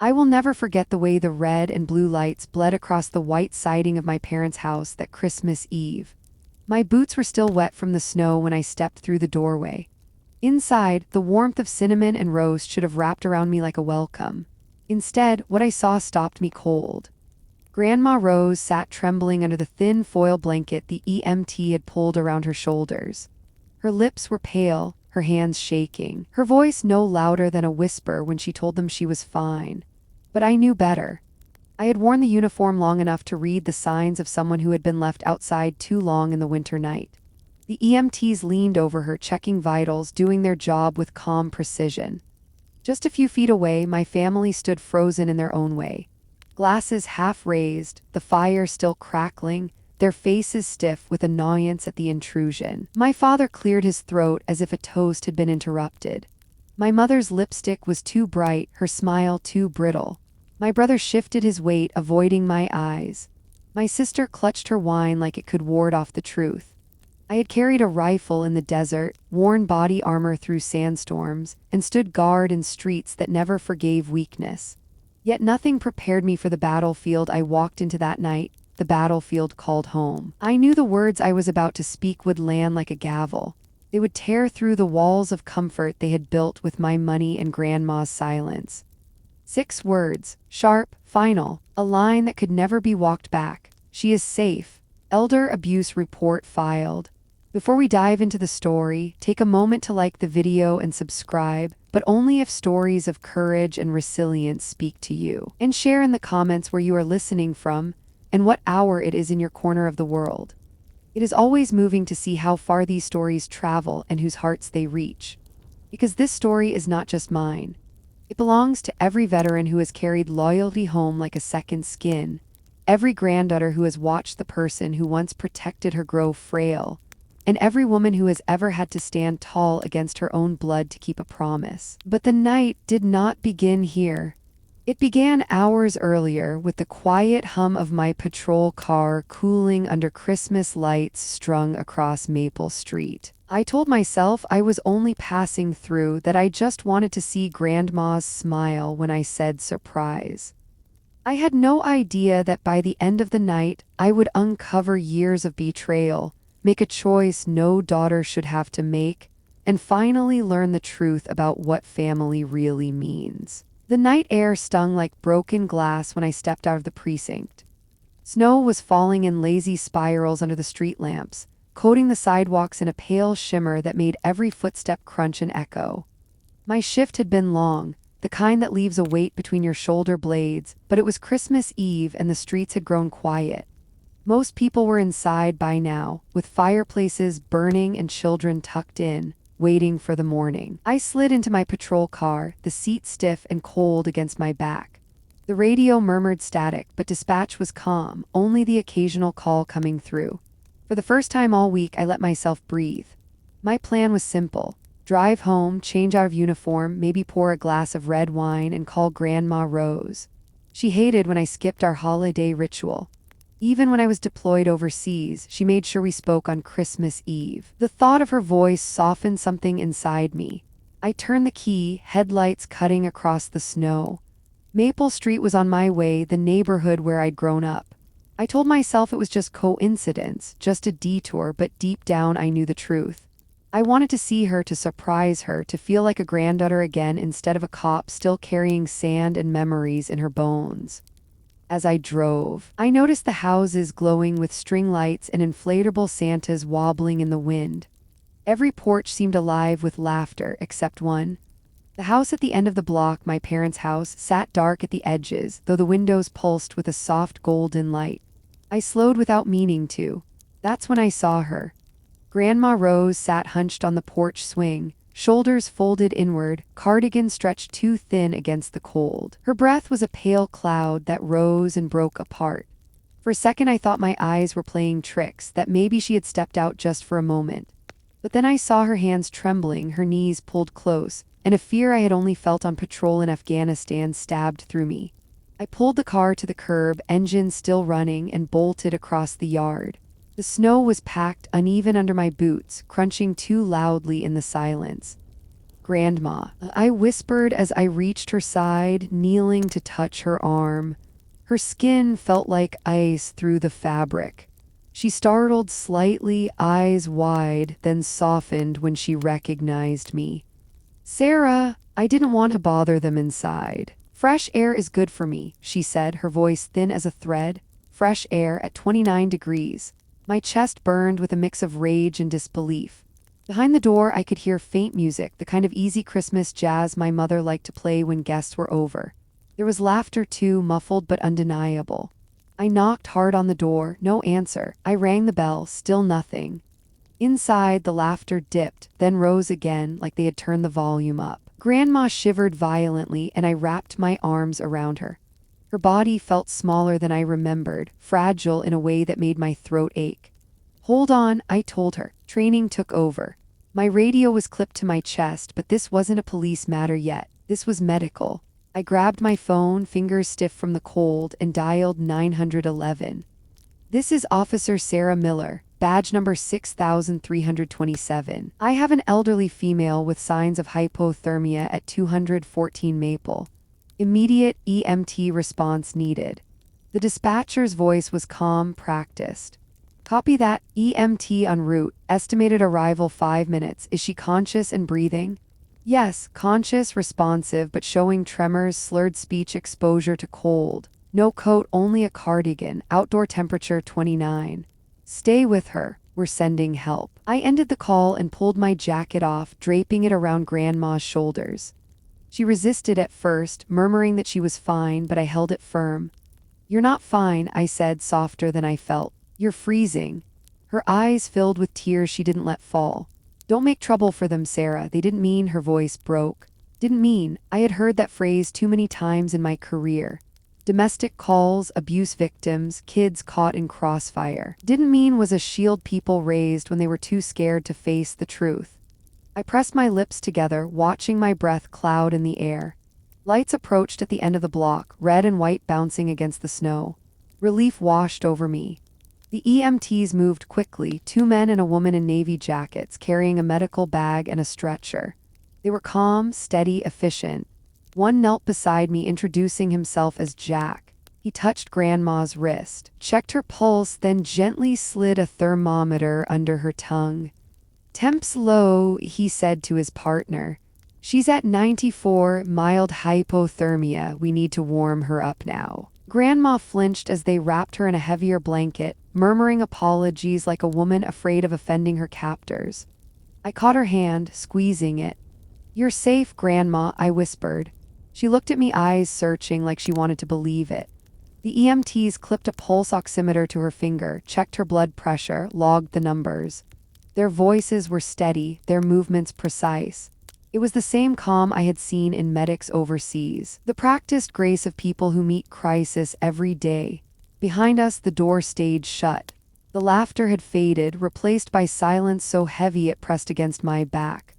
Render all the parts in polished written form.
I will never forget the way the red and blue lights bled across the white siding of my parents' house that Christmas Eve. My boots were still wet from the snow when I stepped through the doorway. Inside, the warmth of cinnamon and roast should have wrapped around me like a welcome. Instead, what I saw stopped me cold. Grandma Rose sat trembling under the thin foil blanket the EMT had pulled around her shoulders. Her lips were pale, her hands shaking, her voice no louder than a whisper when she told them she was fine. But I knew better. I had worn the uniform long enough to read the signs of someone who had been left outside too long in the winter night. The EMTs leaned over her, checking vitals, doing their job with calm precision. Just a few feet away, my family stood frozen in their own way. Glasses half raised, the fire still crackling, their faces stiff with annoyance at the intrusion. My father cleared his throat as if a toast had been interrupted. My mother's lipstick was too bright, her smile too brittle. My brother shifted his weight, avoiding my eyes. My sister clutched her wine like it could ward off the truth. I had carried a rifle in the desert, worn body armor through sandstorms, and stood guard in streets that never forgave weakness. Yet nothing prepared me for the battlefield I walked into that night, the battlefield called home. I knew the words I was about to speak would land like a gavel. They would tear through the walls of comfort they had built with my money and Grandma's silence. 6 words, sharp, final, a line that could never be walked back. She is safe. Elder abuse report filed. Before we dive into the story, take a moment to like the video and subscribe, but only if stories of courage and resilience speak to you. And share in the comments where you are listening from and what hour it is in your corner of the world. It is always moving to see how far these stories travel and whose hearts they reach. Because this story is not just mine. It belongs to every veteran who has carried loyalty home like a second skin, every granddaughter who has watched the person who once protected her grow frail, and every woman who has ever had to stand tall against her own blood to keep a promise. But the night did not begin here. It began hours earlier with the quiet hum of my patrol car cooling under Christmas lights strung across Maple Street. I told myself I was only passing through, that I just wanted to see Grandma's smile when I said surprise. I had no idea that by the end of the night, I would uncover years of betrayal, make a choice no daughter should have to make, and finally learn the truth about what family really means. The night air stung like broken glass when I stepped out of the precinct. Snow was falling in lazy spirals under the street lamps, coating the sidewalks in a pale shimmer that made every footstep crunch and echo. My shift had been long, the kind that leaves a weight between your shoulder blades, but it was Christmas Eve and the streets had grown quiet. Most people were inside by now, with fireplaces burning and children tucked in, waiting for the morning. I slid into my patrol car, the seat stiff and cold against my back. The radio murmured static, but dispatch was calm, only the occasional call coming through. For the first time all week, I let myself breathe. My plan was simple. Drive home, change out of uniform, maybe pour a glass of red wine and call Grandma Rose. She hated when I skipped our holiday ritual. Even when I was deployed overseas, she made sure we spoke on Christmas Eve. The thought of her voice softened something inside me. I turned the key, headlights cutting across the snow. Maple Street was on my way, the neighborhood where I'd grown up. I told myself it was just coincidence, just a detour, but deep down I knew the truth. I wanted to see her, to surprise her, to feel like a granddaughter again instead of a cop still carrying sand and memories in her bones. As I drove, I noticed the houses glowing with string lights and inflatable Santas wobbling in the wind. Every porch seemed alive with laughter, except one. The house at the end of the block, my parents' house, sat dark at the edges, though the windows pulsed with a soft golden light. I slowed without meaning to. That's when I saw her. Grandma Rose sat hunched on the porch swing, shoulders folded inward, cardigan stretched too thin against the cold. Her breath was a pale cloud that rose and broke apart. For a second I thought my eyes were playing tricks, that maybe she had stepped out just for a moment. But then I saw her hands trembling, her knees pulled close, and a fear I had only felt on patrol in Afghanistan stabbed through me. I pulled the car to the curb, engine still running, and bolted across the yard. The snow was packed uneven under my boots, crunching too loudly in the silence. Grandma, I whispered as I reached her side, kneeling to touch her arm. Her skin felt like ice through the fabric. She startled slightly, eyes wide, then softened when she recognized me. Sarah, I didn't want to bother them inside. Fresh air is good for me, she said, her voice thin as a thread. Fresh air at 29 degrees. My chest burned with a mix of rage and disbelief. Behind the door, I could hear faint music, the kind of easy Christmas jazz my mother liked to play when guests were over. There was laughter too, muffled but undeniable. I knocked hard on the door, no answer. I rang the bell, still nothing. Inside, the laughter dipped, then rose again, like they had turned the volume up. Grandma shivered violently, and I wrapped my arms around her. Her body felt smaller than I remembered, fragile in a way that made my throat ache. Hold on, I told her. Training took over. My radio was clipped to my chest, but this wasn't a police matter yet. This was medical. I grabbed my phone, fingers stiff from the cold, and dialed 911. This is Officer Sarah Miller, badge number 6327. I have an elderly female with signs of hypothermia at 214 Maple. Immediate EMT response needed. The dispatcher's voice was calm, practiced. Copy that. EMT en route. Estimated arrival 5 minutes. Is she conscious and breathing? Yes, conscious, responsive, but showing tremors, slurred speech, exposure to cold. No coat, only a cardigan. Outdoor temperature 29. Stay with her. We're sending help. I ended the call and pulled my jacket off, draping it around Grandma's shoulders. She resisted at first, murmuring that she was fine, but I held it firm. You're not fine, I said, softer than I felt. You're freezing. Her eyes filled with tears she didn't let fall. Don't make trouble for them, Sarah. They didn't mean. Her voice broke. Didn't mean. I had heard that phrase too many times in my career. Domestic calls, abuse victims, kids caught in crossfire. Didn't mean was a shield people raised when they were too scared to face the truth. I pressed my lips together, watching my breath cloud in the air. Lights approached at the end of the block, red and white bouncing against the snow. Relief washed over me. The EMTs moved quickly, 2 men and a woman in navy jackets, carrying a medical bag and a stretcher. They were calm, steady, efficient. One knelt beside me, introducing himself as Jack. He touched Grandma's wrist, checked her pulse, then gently slid a thermometer under her tongue. Temp's low, he said to his partner. She's at 94, mild hypothermia. We need to warm her up now. Grandma flinched as they wrapped her in a heavier blanket, murmuring apologies like a woman afraid of offending her captors. I caught her hand, squeezing it. You're safe, Grandma, I whispered. She looked at me, eyes searching like she wanted to believe it. The EMTs clipped a pulse oximeter to her finger, checked her blood pressure, logged the numbers. Their voices were steady, their movements precise. It was the same calm I had seen in medics overseas, the practiced grace of people who meet crisis every day. Behind us, the door stayed shut. The laughter had faded, replaced by silence so heavy it pressed against my back.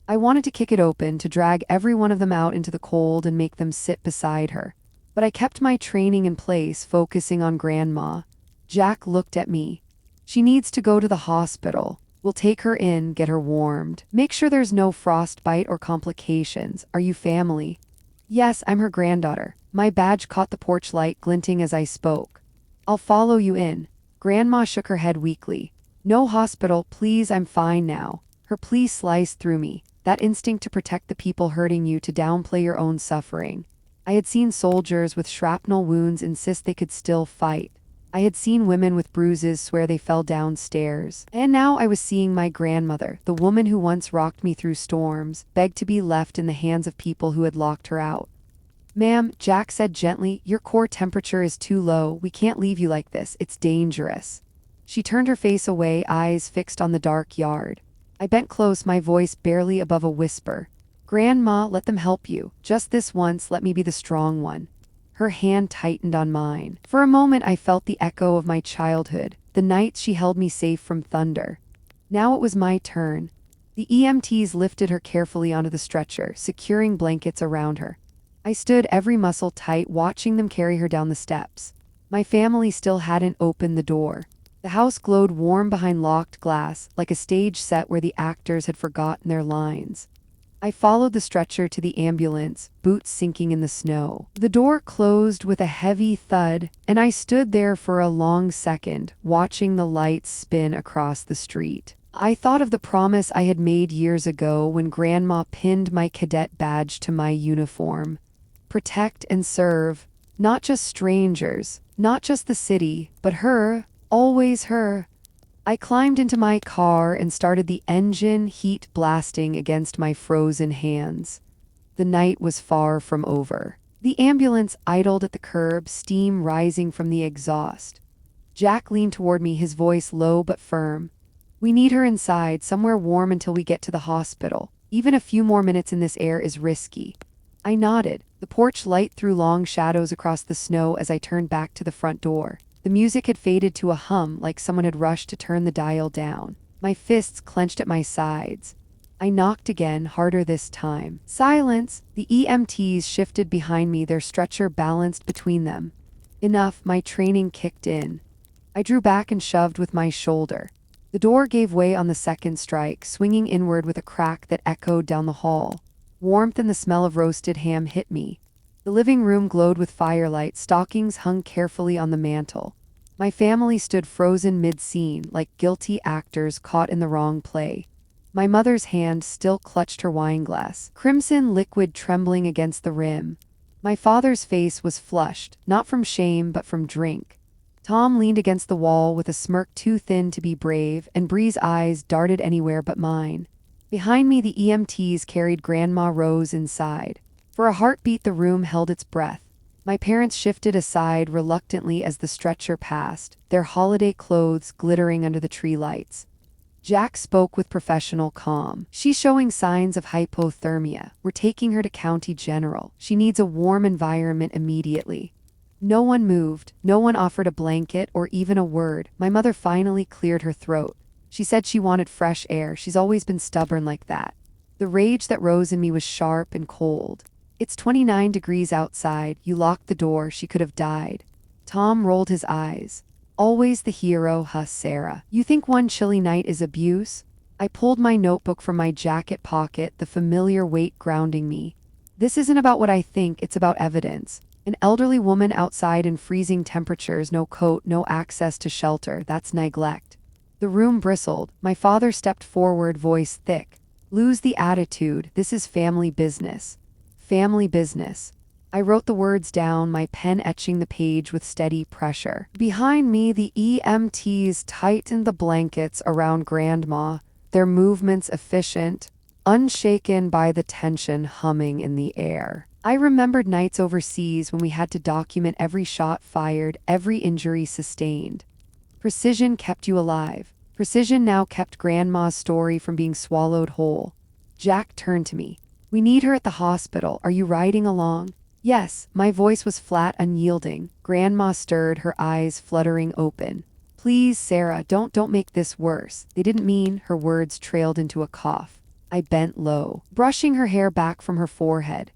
I wanted to kick it open, to drag every one of them out into the cold and make them sit beside her. But I kept my training in place, focusing on Grandma. Jack looked at me. She needs to go to the hospital. We'll take her in, get her warmed. Make sure there's no frostbite or complications. Are you family? Yes, I'm her granddaughter. My badge caught the porch light glinting as I spoke. I'll follow you in. Grandma shook her head weakly. No hospital, please, I'm fine now. Her plea sliced through me. That instinct to protect the people hurting you, to downplay your own suffering. I had seen soldiers with shrapnel wounds insist they could still fight. I had seen women with bruises swear they fell downstairs. And now I was seeing my grandmother, the woman who once rocked me through storms, beg to be left in the hands of people who had locked her out. Ma'am, Jack said gently, your core temperature is too low. We can't leave you like this. It's dangerous. She turned her face away, eyes fixed on the dark yard. I bent close, my voice barely above a whisper. Grandma, let them help you. Just this once, let me be the strong one. Her hand tightened on mine. For a moment I felt the echo of my childhood, the nights she held me safe from thunder. Now it was my turn. The EMTs lifted her carefully onto the stretcher, securing blankets around her. I stood, every muscle tight, watching them carry her down the steps. My family still hadn't opened the door. The house glowed warm behind locked glass, like a stage set where the actors had forgotten their lines. I followed the stretcher to the ambulance, boots sinking in the snow. The door closed with a heavy thud, and I stood there for a long second, watching the lights spin across the street. I thought of the promise I had made years ago when Grandma pinned my cadet badge to my uniform. Protect and serve, not just strangers, not just the city, but her, always her. I climbed into my car and started the engine, heat blasting against my frozen hands. The night was far from over. The ambulance idled at the curb, steam rising from the exhaust. Jack leaned toward me, his voice low but firm. "We need her inside, somewhere warm until we get to the hospital. Even a few more minutes in this air is risky." I nodded. The porch light threw long shadows across the snow as I turned back to the front door. The music had faded to a hum, like someone had rushed to turn the dial down. My fists clenched at my sides. I knocked again, harder this time. Silence! The EMTs shifted behind me, their stretcher balanced between them. Enough, my training kicked in. I drew back and shoved with my shoulder. The door gave way on the second strike, swinging inward with a crack that echoed down the hall. Warmth and the smell of roasted ham hit me. The living room glowed with firelight, stockings hung carefully on the mantel. My family stood frozen mid-scene, like guilty actors caught in the wrong play. My mother's hand still clutched her wineglass, crimson liquid trembling against the rim. My father's face was flushed, not from shame but from drink. Tom leaned against the wall with a smirk too thin to be brave, and Bree's eyes darted anywhere but mine. Behind me, the EMTs carried Grandma Rose inside. For a heartbeat, the room held its breath. My parents shifted aside reluctantly as the stretcher passed, their holiday clothes glittering under the tree lights. Jack spoke with professional calm. "She's showing signs of hypothermia. We're taking her to County General. She needs a warm environment immediately." No one moved. No one offered a blanket or even a word. My mother finally cleared her throat. She said she wanted fresh air. She's always been stubborn like that. The rage that rose in me was sharp and cold. "It's 29 degrees outside. You locked the door. She could have died." Tom rolled his eyes. "Always the hero, huh, Sarah? You think one chilly night is abuse?" I pulled my notebook from my jacket pocket, the familiar weight grounding me. "This isn't about what I think, it's about evidence. An elderly woman outside in freezing temperatures, no coat, no access to shelter. That's neglect." The room bristled. My father stepped forward, voice thick. "Lose the attitude. This is family business." Family business. I wrote the words down, my pen etching the page with steady pressure. Behind me, the EMTs tightened the blankets around Grandma, their movements efficient, unshaken by the tension humming in the air. I remembered nights overseas when we had to document every shot fired, every injury sustained. Precision kept you alive. Precision now kept Grandma's story from being swallowed whole. Jack turned to me. "We need her at the hospital. Are you riding along?" "Yes." My voice was flat, unyielding. Grandma stirred, her eyes fluttering open. "Please, Sarah, don't make this worse." They didn't mean. Her words trailed into a cough. I bent low, brushing her hair back from her forehead.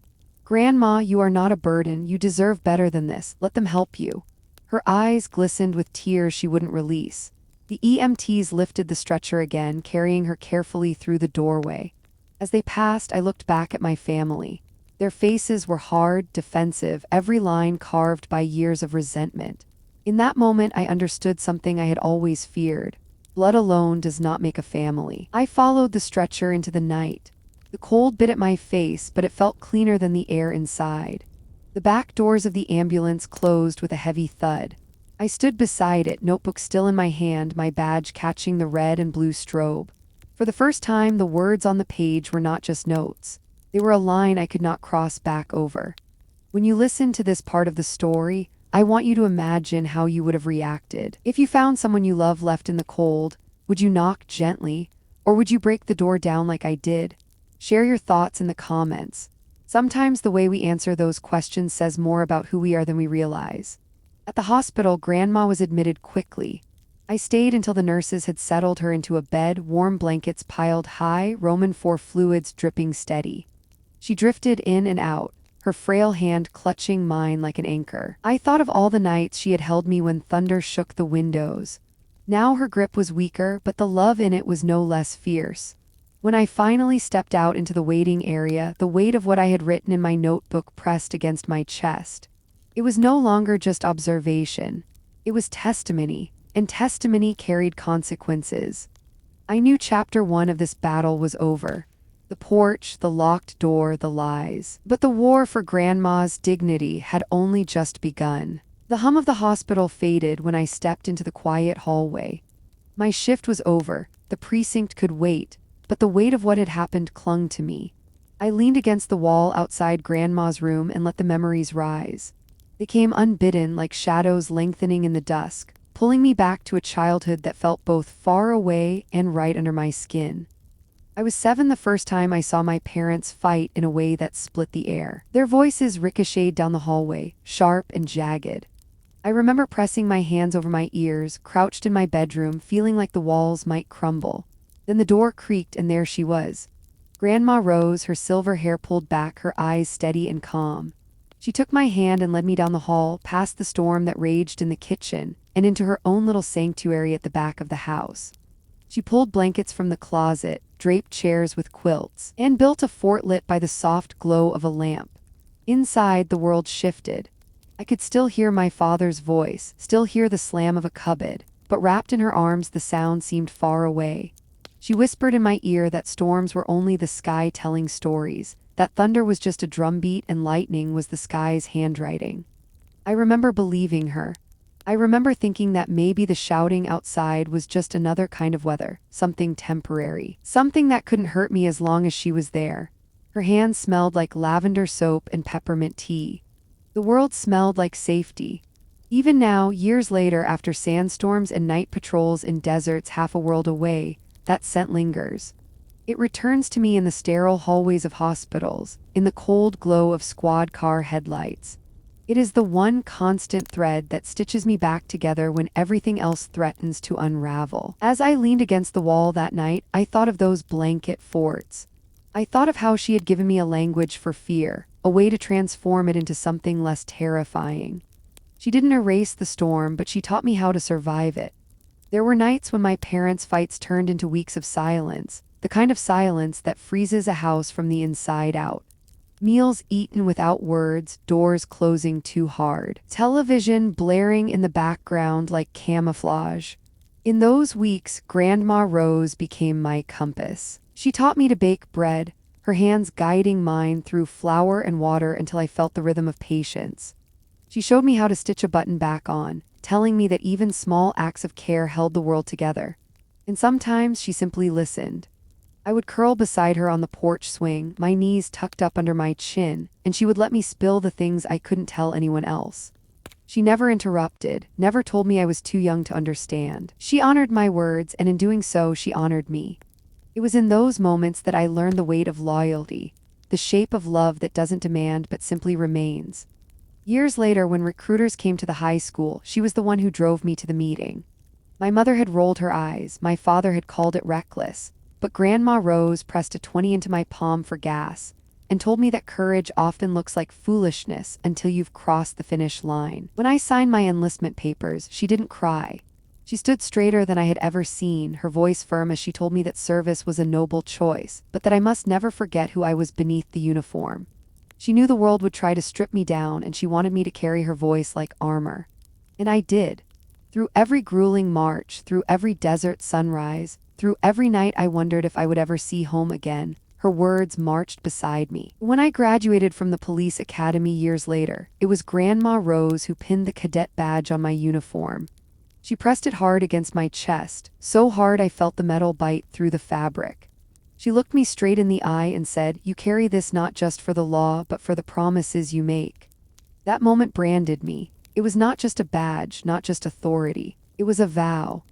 "Grandma, you are not a burden. You deserve better than this. Let them help you." Her eyes glistened with tears she wouldn't release. The EMTs lifted the stretcher again, carrying her carefully through the doorway. As they passed, I looked back at my family. Their faces were hard, defensive, every line carved by years of resentment. In that moment, I understood something I had always feared. Blood alone does not make a family. I followed the stretcher into the night. The cold bit at my face, but it felt cleaner than the air inside. The back doors of the ambulance closed with a heavy thud. I stood beside it, notebook still in my hand, my badge catching the red and blue strobe. For the first time, the words on the page were not just notes. They were a line I could not cross back over. When you listen to this part of the story, I want you to imagine how you would have reacted. If you found someone you love left in the cold, would you knock gently? Or would you break the door down like I did? Share your thoughts in the comments. Sometimes the way we answer those questions says more about who we are than we realize. At the hospital, Grandma was admitted quickly. I stayed until the nurses had settled her into a bed, warm blankets piled high, Roman IV fluids dripping steady. She drifted in and out, her frail hand clutching mine like an anchor. I thought of all the nights she had held me when thunder shook the windows. Now her grip was weaker, but the love in it was no less fierce. When I finally stepped out into the waiting area, the weight of what I had written in my notebook pressed against my chest. It was no longer just observation. It was testimony, and testimony carried consequences. I knew chapter 1 of this battle was over. The porch, the locked door, the lies. But the war for Grandma's dignity had only just begun. The hum of the hospital faded when I stepped into the quiet hallway. My shift was over, the precinct could wait, but the weight of what had happened clung to me. I leaned against the wall outside Grandma's room and let the memories rise. They came unbidden like shadows lengthening in the dusk, pulling me back to a childhood that felt both far away and right under my skin. I was 7 the first time I saw my parents fight in a way that split the air. Their voices ricocheted down the hallway, sharp and jagged. I remember pressing my hands over my ears, crouched in my bedroom, feeling like the walls might crumble. Then the door creaked and there she was. Grandma rose, her silver hair pulled back, her eyes steady and calm. She took my hand and led me down the hall, past the storm that raged in the kitchen, and into her own little sanctuary at the back of the house. She pulled blankets from the closet, draped chairs with quilts, and built a fort lit by the soft glow of a lamp. Inside, the world shifted. I could still hear my father's voice, still hear the slam of a cupboard, but wrapped in her arms the sound seemed far away. She whispered in my ear that storms were only the sky telling stories, that thunder was just a drumbeat and lightning was the sky's handwriting. I remember believing her. I remember thinking that maybe the shouting outside was just another kind of weather, something temporary, something that couldn't hurt me as long as she was there. Her hands smelled like lavender soap and peppermint tea. The world smelled like safety. Even now, years later, after sandstorms and night patrols in deserts half a world away, that scent lingers. It returns to me in the sterile hallways of hospitals, in the cold glow of squad car headlights. It is the one constant thread that stitches me back together when everything else threatens to unravel. As I leaned against the wall that night, I thought of those blanket forts. I thought of how she had given me a language for fear, a way to transform it into something less terrifying. She didn't erase the storm, but she taught me how to survive it. There were nights when my parents' fights turned into weeks of silence, the kind of silence that freezes a house from the inside out. Meals eaten without words, doors closing too hard, television blaring in the background like camouflage. In those weeks, Grandma Rose became my compass. She taught me to bake bread, her hands guiding mine through flour and water until I felt the rhythm of patience. She showed me how to stitch a button back on, telling me that even small acts of care held the world together. And sometimes she simply listened. I would curl beside her on the porch swing, my knees tucked up under my chin, and she would let me spill the things I couldn't tell anyone else. She never interrupted, never told me I was too young to understand. She honored my words, and in doing so, she honored me. It was in those moments that I learned the weight of loyalty, the shape of love that doesn't demand but simply remains. Years later, when recruiters came to the high school, she was the one who drove me to the meeting. My mother had rolled her eyes, my father had called it reckless. But Grandma Rose pressed a 20 into my palm for gas and told me that courage often looks like foolishness until you've crossed the finish line. When I signed my enlistment papers, she didn't cry. She stood straighter than I had ever seen, her voice firm as she told me that service was a noble choice, but that I must never forget who I was beneath the uniform. She knew the world would try to strip me down, and she wanted me to carry her voice like armor. And I did. Through every grueling march, through every desert sunrise, through every night I wondered if I would ever see home again, her words marched beside me. When I graduated from the police academy years later, it was Grandma Rose who pinned the cadet badge on my uniform. She pressed it hard against my chest, so hard I felt the metal bite through the fabric. She looked me straight in the eye and said, "You carry this not just for the law, but for the promises you make." That moment branded me. It was not just a badge, not just authority. It was a vow.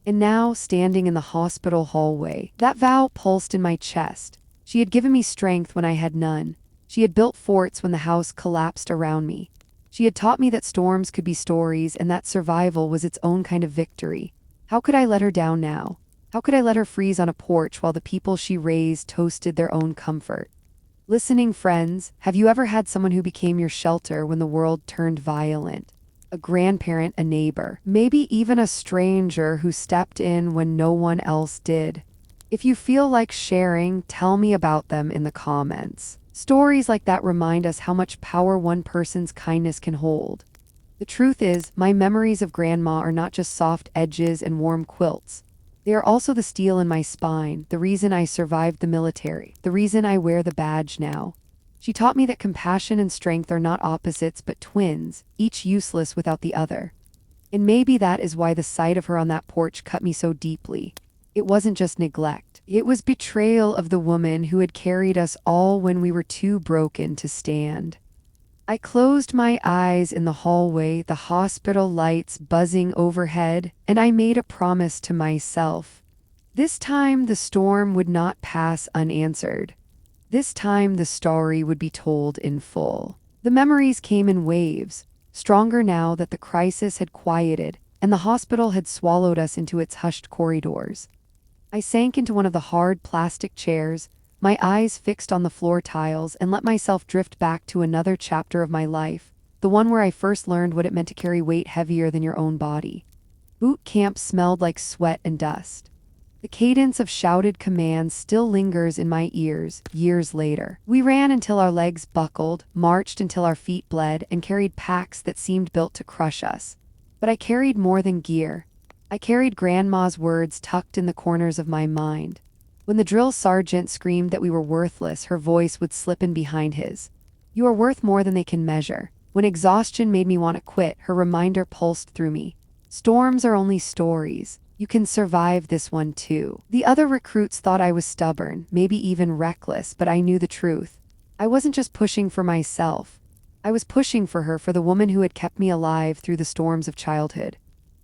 And now, standing in the hospital hallway, that vow pulsed in my chest. She had given me strength when I had none. She had built forts when the house collapsed around me. She had taught me that storms could be stories and that survival was its own kind of victory. How could I let her down now? How could I let her freeze on a porch while the people she raised toasted their own comfort? Listening friends, have you ever had someone who became your shelter when the world turned violent? A grandparent, a neighbor, maybe even a stranger who stepped in when no one else did. If you feel like sharing, tell me about them in the comments. Stories like that remind us how much power one person's kindness can hold. The truth is, my memories of Grandma are not just soft edges and warm quilts. They are also the steel in my spine, the reason I survived the military, the reason I wear the badge now. She taught me that compassion and strength are not opposites but twins, each useless without the other. And maybe that is why the sight of her on that porch cut me so deeply. It wasn't just neglect. It was betrayal of the woman who had carried us all when we were too broken to stand. I closed my eyes in the hallway, the hospital lights buzzing overhead, and I made a promise to myself. This time the storm would not pass unanswered. This time the story would be told in full. The memories came in waves, stronger now that the crisis had quieted and the hospital had swallowed us into its hushed corridors. I sank into one of the hard plastic chairs, my eyes fixed on the floor tiles, and let myself drift back to another chapter of my life, the one where I first learned what it meant to carry weight heavier than your own body. Boot camp smelled like sweat and dust. The cadence of shouted commands still lingers in my ears years later. We ran until our legs buckled, marched until our feet bled, and carried packs that seemed built to crush us. But I carried more than gear. I carried Grandma's words tucked in the corners of my mind. When the drill sergeant screamed that we were worthless, her voice would slip in behind his. You are worth more than they can measure. When exhaustion made me want to quit, her reminder pulsed through me. Storms are only stories. You can survive this one too. The other recruits thought I was stubborn, maybe even reckless, but I knew the truth. I wasn't just pushing for myself. I was pushing for her, for the woman who had kept me alive through the storms of childhood.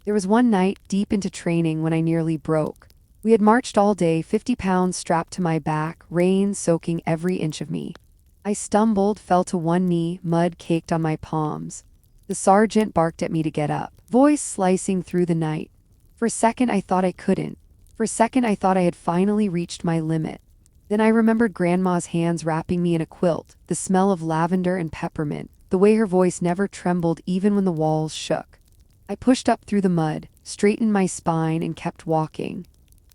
There was one night, deep into training, when I nearly broke. We had marched all day, 50 pounds strapped to my back, rain soaking every inch of me. I stumbled, fell to one knee, mud caked on my palms. The sergeant barked at me to get up, voice slicing through the night. For a second I thought I couldn't. For a second I thought I had finally reached my limit. Then I remembered Grandma's hands wrapping me in a quilt, the smell of lavender and peppermint, the way her voice never trembled even when the walls shook. I pushed up through the mud, straightened my spine, and kept walking.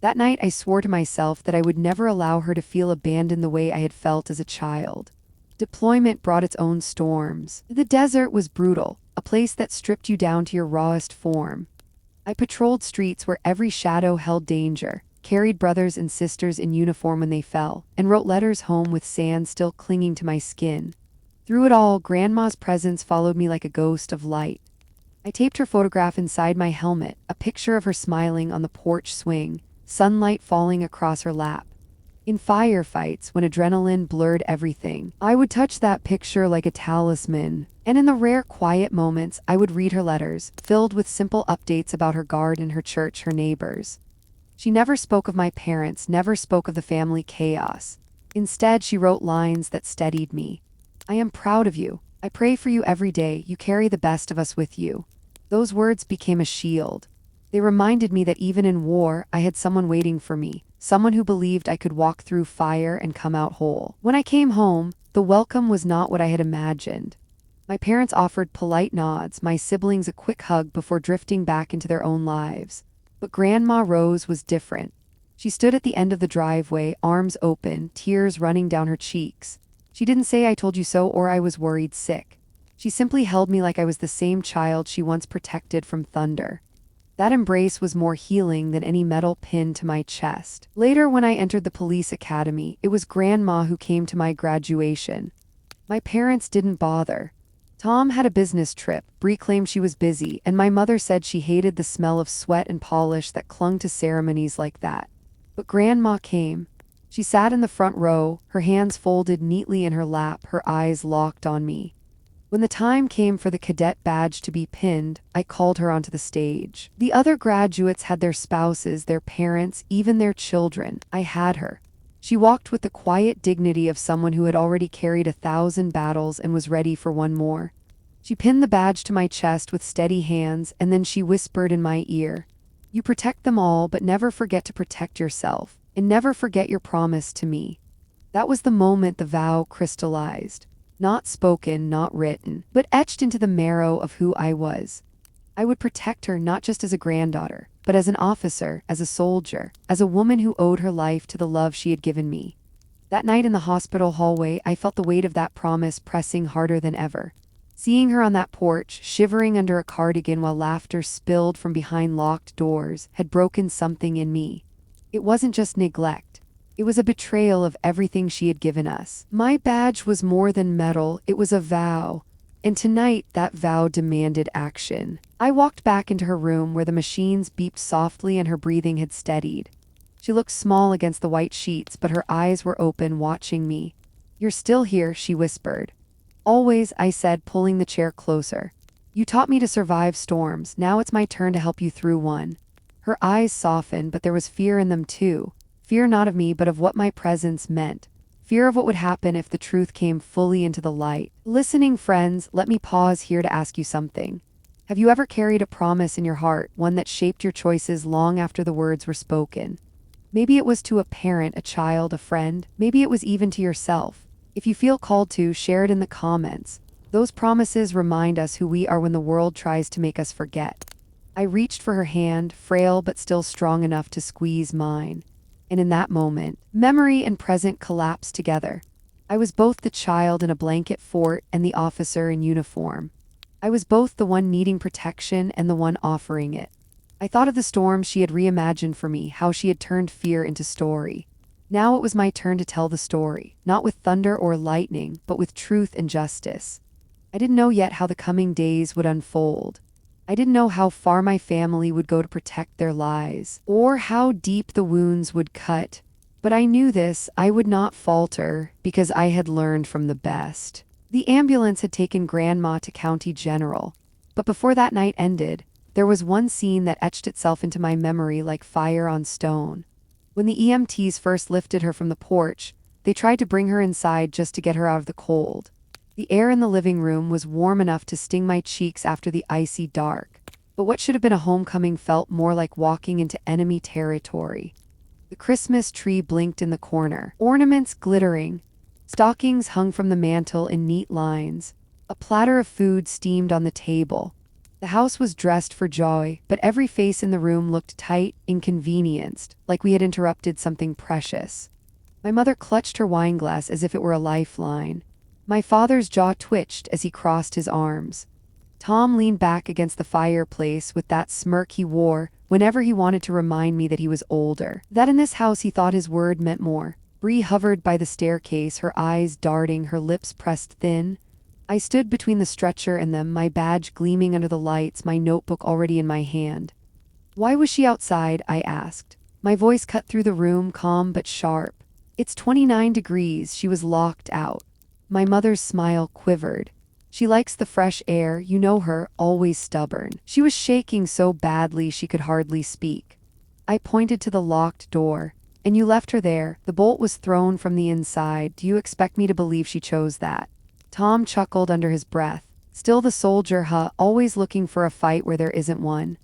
That night I swore to myself that I would never allow her to feel abandoned the way I had felt as a child. Deployment brought its own storms. The desert was brutal, a place that stripped you down to your rawest form. I patrolled streets where every shadow held danger, carried brothers and sisters in uniform when they fell, and wrote letters home with sand still clinging to my skin. Through it all, Grandma's presence followed me like a ghost of light. I taped her photograph inside my helmet, a picture of her smiling on the porch swing, sunlight falling across her lap. In firefights, when adrenaline blurred everything, I would touch that picture like a talisman, and in the rare quiet moments, I would read her letters, filled with simple updates about her garden, her church, her neighbors. She never spoke of my parents, never spoke of the family chaos. Instead, she wrote lines that steadied me. I am proud of you. I pray for you every day. You carry the best of us with you. Those words became a shield. They reminded me that even in war, I had someone waiting for me, someone who believed I could walk through fire and come out whole. When I came home, the welcome was not what I had imagined. My parents offered polite nods, my siblings a quick hug before drifting back into their own lives. But Grandma Rose was different. She stood at the end of the driveway, arms open, tears running down her cheeks. She didn't say "I told you so" or "I was worried sick." She simply held me like I was the same child she once protected from thunder. That embrace was more healing than any metal pin to my chest. Later, when I entered the police academy, it was Grandma who came to my graduation. My parents didn't bother. Tom had a business trip, Bree claimed she was busy, and my mother said she hated the smell of sweat and polish that clung to ceremonies like that. But Grandma came. She sat in the front row, her hands folded neatly in her lap, her eyes locked on me. When the time came for the cadet badge to be pinned, I called her onto the stage. The other graduates had their spouses, their parents, even their children. I had her. She walked with the quiet dignity of someone who had already carried 1,000 battles and was ready for one more. She pinned the badge to my chest with steady hands, and then she whispered in my ear, "You protect them all, but never forget to protect yourself, and never forget your promise to me." That was the moment the vow crystallized. Not spoken, not written, but etched into the marrow of who I was. I would protect her not just as a granddaughter, but as an officer, as a soldier, as a woman who owed her life to the love she had given me. That night in the hospital hallway, I felt the weight of that promise pressing harder than ever. Seeing her on that porch, shivering under a cardigan while laughter spilled from behind locked doors, had broken something in me. It wasn't just neglect. It was a betrayal of everything she had given us. My badge was more than metal, it was a vow. And tonight, that vow demanded action. I walked back into her room where the machines beeped softly and her breathing had steadied. She looked small against the white sheets, but her eyes were open, watching me. "You're still here," she whispered. "Always," I said, pulling the chair closer. "You taught me to survive storms, now it's my turn to help you through one." Her eyes softened, but there was fear in them too. Fear not of me, but of what my presence meant. Fear of what would happen if the truth came fully into the light. Listening friends, let me pause here to ask you something. Have you ever carried a promise in your heart, one that shaped your choices long after the words were spoken? Maybe it was to a parent, a child, a friend. Maybe it was even to yourself. If you feel called to, share it in the comments. Those promises remind us who we are when the world tries to make us forget. I reached for her hand, frail but still strong enough to squeeze mine. And in that moment, memory and present collapsed together. I was both the child in a blanket fort and the officer in uniform. I was both the one needing protection and the one offering it. I thought of the storm she had reimagined for me, how she had turned fear into story. Now it was my turn to tell the story, not with thunder or lightning, but with truth and justice. I didn't know yet how the coming days would unfold. I didn't know how far my family would go to protect their lies, or how deep the wounds would cut. But I knew this, I would not falter, because I had learned from the best. The ambulance had taken Grandma to County General. But before that night ended, there was one scene that etched itself into my memory like fire on stone. When the EMTs first lifted her from the porch, they tried to bring her inside just to get her out of the cold. The air in the living room was warm enough to sting my cheeks after the icy dark, but what should have been a homecoming felt more like walking into enemy territory. The Christmas tree blinked in the corner, ornaments glittering, stockings hung from the mantel in neat lines. A platter of food steamed on the table. The house was dressed for joy, but every face in the room looked tight, inconvenienced, like we had interrupted something precious. My mother clutched her wineglass as if it were a lifeline. My father's jaw twitched as he crossed his arms. Tom leaned back against the fireplace with that smirk he wore whenever he wanted to remind me that he was older, that in this house he thought his word meant more. Bree hovered by the staircase, her eyes darting, her lips pressed thin. I stood between the stretcher and them, my badge gleaming under the lights, my notebook already in my hand. "Why was she outside?" I asked. My voice cut through the room, calm but sharp. "It's 29 degrees, she was locked out." My mother's smile quivered. "She likes the fresh air, you know her, always stubborn." She was shaking so badly she could hardly speak. I pointed to the locked door. "And you left her there. The bolt was thrown from the inside. Do you expect me to believe she chose that?" Tom chuckled under his breath. "Still the soldier, huh? Always looking for a fight where there isn't one."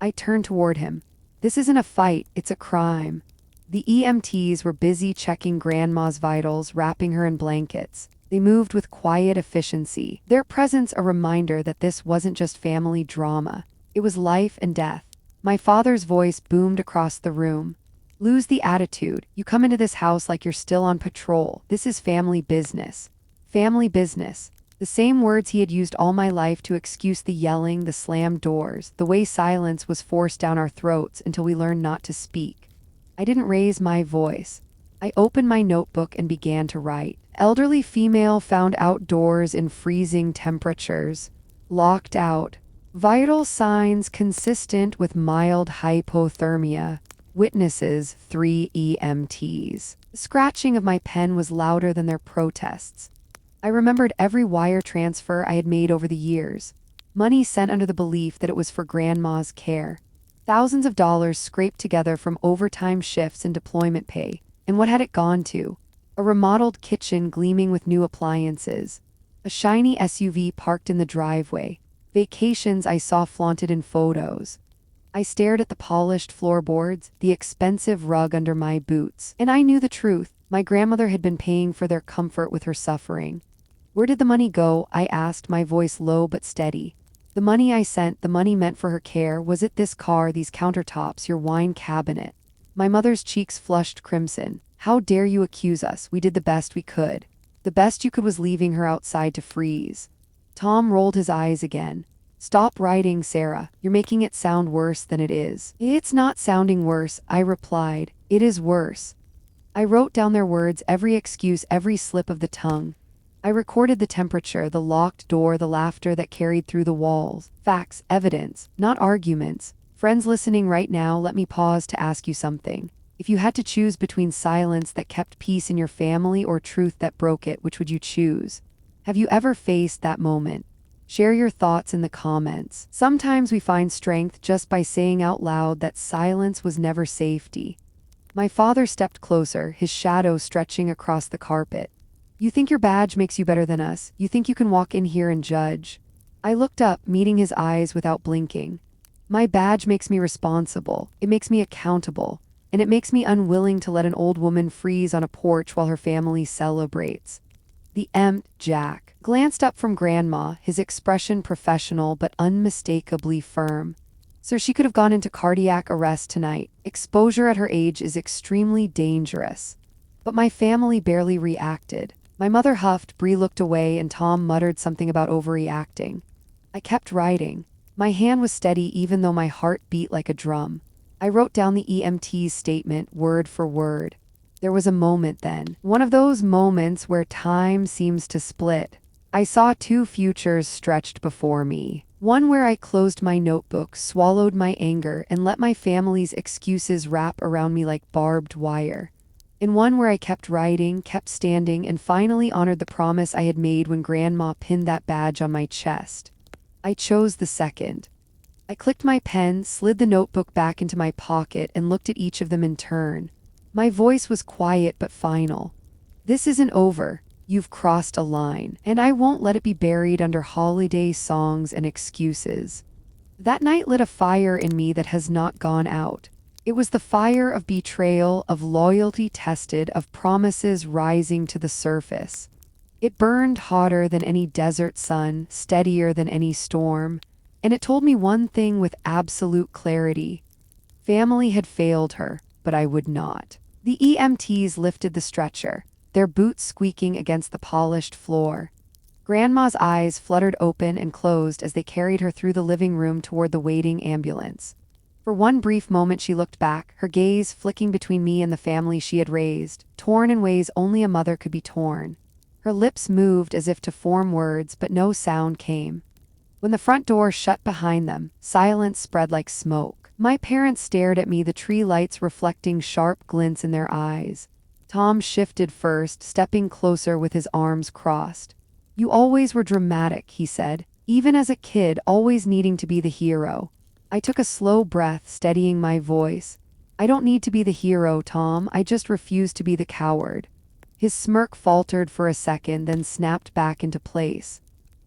I turned toward him. "This isn't a fight, it's a crime." The EMTs were busy checking Grandma's vitals, wrapping her in blankets. They moved with quiet efficiency, their presence a reminder that this wasn't just family drama. It was life and death. My father's voice boomed across the room. "Lose the attitude. You come into this house like you're still on patrol. This is family business." Family business. The same words he had used all my life to excuse the yelling, the slammed doors, the way silence was forced down our throats until we learned not to speak. I didn't raise my voice. I opened my notebook and began to write. Elderly female found outdoors in freezing temperatures. Locked out. Vital signs consistent with mild hypothermia. Witnesses 3 EMTs. The scratching of my pen was louder than their protests. I remembered every wire transfer I had made over the years. Money sent under the belief that it was for Grandma's care. Thousands of dollars scraped together from overtime shifts and deployment pay. And what had it gone to? A remodeled kitchen gleaming with new appliances. A shiny SUV parked in the driveway. Vacations I saw flaunted in photos. I stared at the polished floorboards, the expensive rug under my boots, and I knew the truth. My grandmother had been paying for their comfort with her suffering. "Where did the money go?" I asked, my voice low but steady. The money I sent, the money meant for her care, was it this car, these countertops, your wine cabinet? My mother's cheeks flushed crimson. How dare you accuse us? We did the best we could. The best you could was leaving her outside to freeze. Tom rolled his eyes again. Stop writing, Sarah. You're making it sound worse than it is. It's not sounding worse, I replied. It is worse. I wrote down their words, every excuse, every slip of the tongue. I recorded the temperature, the locked door, the laughter that carried through the walls. Facts, evidence, not arguments. Friends listening right now, let me pause to ask you something. If you had to choose between silence that kept peace in your family or truth that broke it, which would you choose? Have you ever faced that moment? Share your thoughts in the comments. Sometimes we find strength just by saying out loud that silence was never safety. My father stepped closer, his shadow stretching across the carpet. You think your badge makes you better than us? You think you can walk in here and judge? I looked up, meeting his eyes without blinking. My badge makes me responsible. It makes me accountable. And it makes me unwilling to let an old woman freeze on a porch while her family celebrates. The Jack glanced up from Grandma, his expression professional but unmistakably firm. So she could have gone into cardiac arrest tonight. Exposure at her age is extremely dangerous. But my family barely reacted. My mother huffed, Bree looked away, and Tom muttered something about overreacting. I kept writing. My hand was steady even though my heart beat like a drum. I wrote down the EMT's statement word for word. There was a moment then, one of those moments where time seems to split. I saw two futures stretched before me. One where I closed my notebook, swallowed my anger, and let my family's excuses wrap around me like barbed wire. And one where I kept writing, kept standing, and finally honored the promise I had made when Grandma pinned that badge on my chest. I chose the second. I clicked my pen, slid the notebook back into my pocket, and looked at each of them in turn. My voice was quiet but final. This isn't over. You've crossed a line, and I won't let it be buried under holiday songs and excuses. That night lit a fire in me that has not gone out. It was the fire of betrayal, of loyalty tested, of promises rising to the surface. It burned hotter than any desert sun, steadier than any storm, and it told me one thing with absolute clarity. Family had failed her, but I would not. The EMTs lifted the stretcher, their boots squeaking against the polished floor. Grandma's eyes fluttered open and closed as they carried her through the living room toward the waiting ambulance. For one brief moment she looked back, her gaze flicking between me and the family she had raised, torn in ways only a mother could be torn. Her lips moved as if to form words, but no sound came. When the front door shut behind them, silence spread like smoke. My parents stared at me, the tree lights reflecting sharp glints in their eyes. Tom shifted first, stepping closer with his arms crossed. You always were dramatic, he said, even as a kid, always needing to be the hero. I took a slow breath, steadying my voice. I don't need to be the hero, Tom, I just refuse to be the coward. His smirk faltered for a second, then snapped back into place.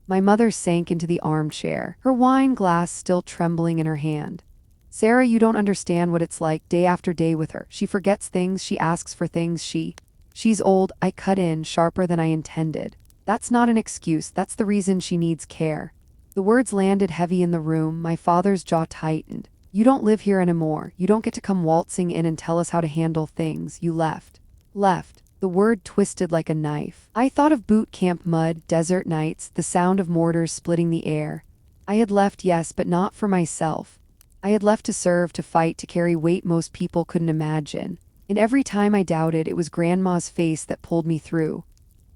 My mother sank into the armchair, her wine glass still trembling in her hand. Sarah, you don't understand what it's like day after day with her. She forgets things, she asks for things, she's old. I cut in, sharper than I intended. That's not an excuse, that's the reason she needs care. The words landed heavy in the room, my father's jaw tightened. You don't live here anymore. You don't get to come waltzing in and tell us how to handle things. You left. Left. The word twisted like a knife. I thought of boot camp mud, desert nights, the sound of mortars splitting the air. I had left, yes, but not for myself. I had left to serve, to fight, to carry weight most people couldn't imagine. And every time I doubted, it was Grandma's face that pulled me through.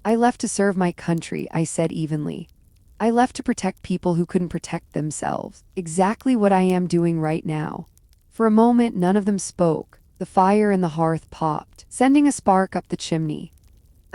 I left to serve my country, I said evenly. I left to protect people who couldn't protect themselves. Exactly what I am doing right now. For a moment, none of them spoke. The fire in the hearth popped, sending a spark up the chimney.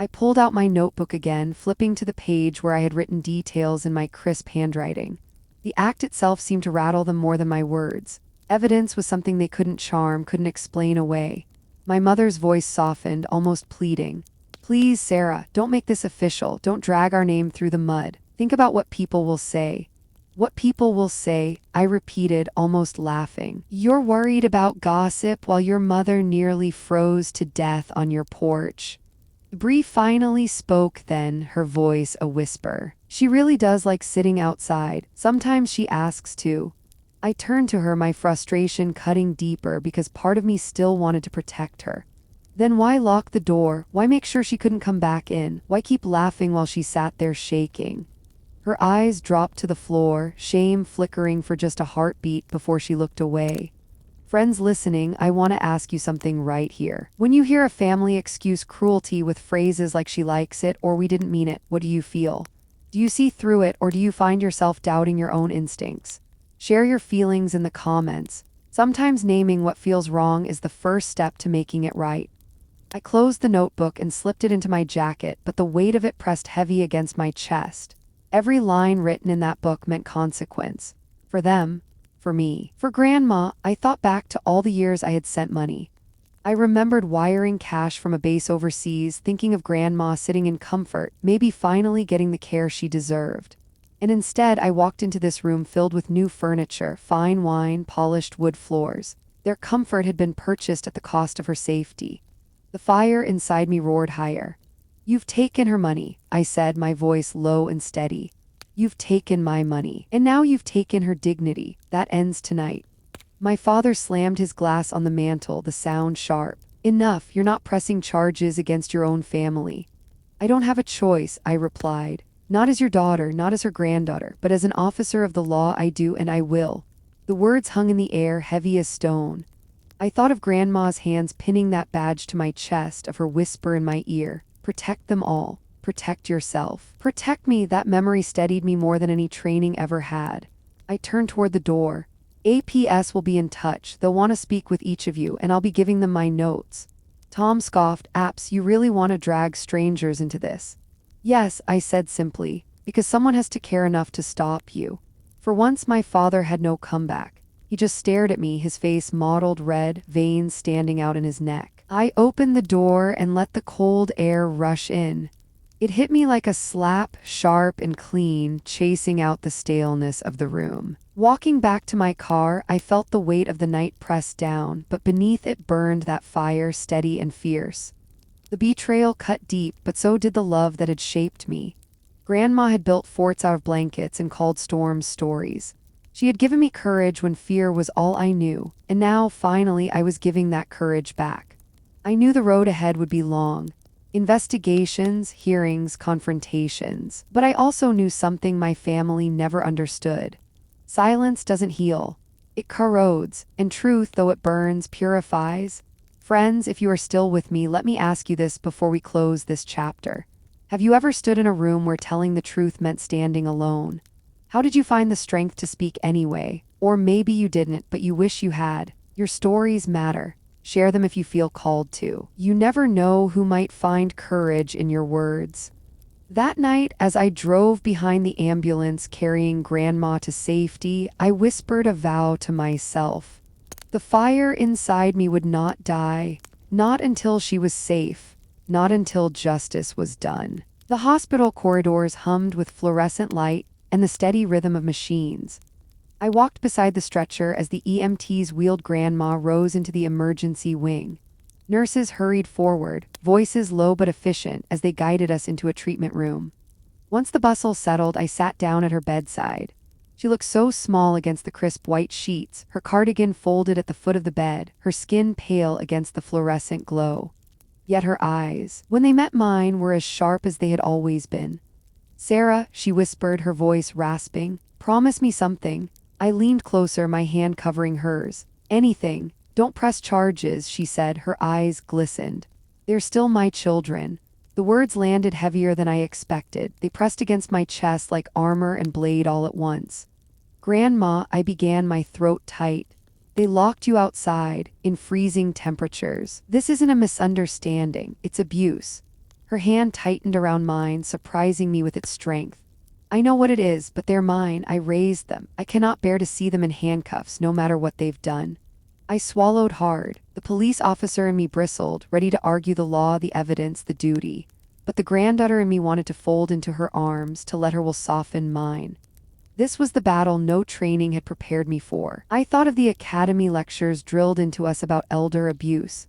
I pulled out my notebook again, flipping to the page where I had written details in my crisp handwriting. The act itself seemed to rattle them more than my words. Evidence was something they couldn't charm, couldn't explain away. My mother's voice softened, almost pleading. Please, Sarah, don't make this official. Don't drag our name through the mud. Think about what people will say. What people will say, I repeated, almost laughing. You're worried about gossip while your mother nearly froze to death on your porch. Bree finally spoke then, her voice a whisper. She really does like sitting outside. Sometimes she asks to. I turned to her, my frustration cutting deeper because part of me still wanted to protect her. Then why lock the door? Why make sure she couldn't come back in? Why keep laughing while she sat there shaking? Her eyes dropped to the floor, shame flickering for just a heartbeat before she looked away. Friends listening, I want to ask you something right here. When you hear a family excuse cruelty with phrases like "she likes it" or "we didn't mean it," what do you feel? Do you see through it, or do you find yourself doubting your own instincts? Share your feelings in the comments. Sometimes naming what feels wrong is the first step to making it right. I closed the notebook and slipped it into my jacket, but the weight of it pressed heavy against my chest. Every line written in that book meant consequence. For them, for me, for Grandma. I thought back to all the years I had sent money. I remembered wiring cash from a base overseas, thinking of Grandma sitting in comfort, maybe finally getting the care she deserved. And instead, I walked into this room filled with new furniture, fine wine, polished wood floors. Their comfort had been purchased at the cost of her safety. The fire inside me roared higher. "You've taken her money," I said, my voice low and steady. "You've taken my money. And now you've taken her dignity. That ends tonight." My father slammed his glass on the mantel, the sound sharp. "Enough, you're not pressing charges against your own family." "I don't have a choice," I replied. "Not as your daughter, not as her granddaughter, but as an officer of the law I do and I will." The words hung in the air, heavy as stone. I thought of Grandma's hands pinning that badge to my chest, of her whisper in my ear. "Protect them all. Protect yourself. Protect me." That memory steadied me more than any training ever had. I turned toward the door. "APS will be in touch. They'll want to speak with each of you, and I'll be giving them my notes." Tom scoffed. "Apps, you really want to drag strangers into this?" "Yes," I said simply, "because someone has to care enough to stop you." For once my father had no comeback. He just stared at me, his face mottled red, veins standing out in his neck. I opened the door and let the cold air rush in. It hit me like a slap, sharp and clean, chasing out the staleness of the room. Walking back to my car, I felt the weight of the night press down, but beneath it burned that fire, steady and fierce. The betrayal cut deep, but so did the love that had shaped me. Grandma had built forts out of blankets and called storms stories. She had given me courage when fear was all I knew, and now, finally, I was giving that courage back. I knew the road ahead would be long. Investigations, hearings, confrontations. But I also knew something my family never understood. Silence doesn't heal. It corrodes, and truth, though it burns, purifies. Friends, if you are still with me, let me ask you this before we close this chapter. Have you ever stood in a room where telling the truth meant standing alone? How did you find the strength to speak anyway? Or maybe you didn't, but you wish you had. Your stories matter. Share them if you feel called to. You never know who might find courage in your words. That night, as I drove behind the ambulance carrying Grandma to safety, I whispered a vow to myself. The fire inside me would not die, not until she was safe, not until justice was done. The hospital corridors hummed with fluorescent light and the steady rhythm of machines. I walked beside the stretcher as the EMTs wheeled Grandma Rose into the emergency wing. Nurses hurried forward, voices low but efficient, as they guided us into a treatment room. Once the bustle settled, I sat down at her bedside. She looked so small against the crisp white sheets, her cardigan folded at the foot of the bed, her skin pale against the fluorescent glow. Yet her eyes, when they met mine, were as sharp as they had always been. "Sarah," she whispered, her voice rasping, "promise me something." I leaned closer, my hand covering hers. "Anything. Don't press charges," she said, her eyes glistened. "They're still my children." The words landed heavier than I expected. They pressed against my chest like armor and blade all at once. "Grandma," I began, my throat tight. "They locked you outside, in freezing temperatures. This isn't a misunderstanding, it's abuse." Her hand tightened around mine, surprising me with its strength. "I know what it is, but they're mine. I raised them. I cannot bear to see them in handcuffs, no matter what they've done." I swallowed hard. The police officer in me bristled, ready to argue the law, the evidence, the duty. But the granddaughter in me wanted to fold into her arms, to let her will soften mine. This was the battle no training had prepared me for. I thought of the academy lectures drilled into us about elder abuse.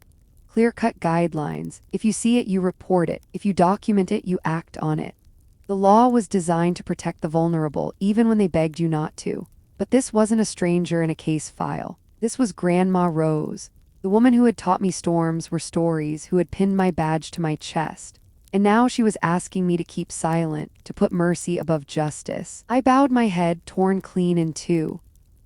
Clear-cut guidelines. If you see it, you report it. If you document it, you act on it. The law was designed to protect the vulnerable, even when they begged you not to. But this wasn't a stranger in a case file. This was Grandma Rose. The woman who had taught me storms were stories, who had pinned my badge to my chest. And now she was asking me to keep silent, to put mercy above justice. I bowed my head, torn clean in two.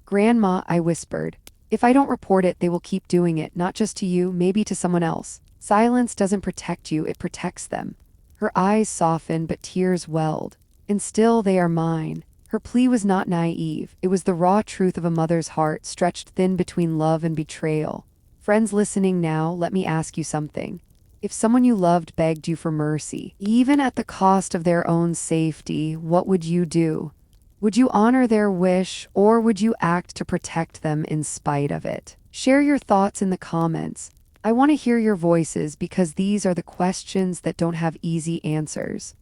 "Grandma," I whispered, "if I don't report it, they will keep doing it, not just to you, maybe to someone else. Silence doesn't protect you, it protects them." Her eyes softened, but tears welled. "And still they are mine." Her plea was not naive. It was the raw truth of a mother's heart, stretched thin between love and betrayal. Friends listening now, let me ask you something. If someone you loved begged you for mercy, even at the cost of their own safety, what would you do? Would you honor their wish, or would you act to protect them in spite of it? Share your thoughts in the comments. I want to hear your voices because these are the questions that don't have easy answers.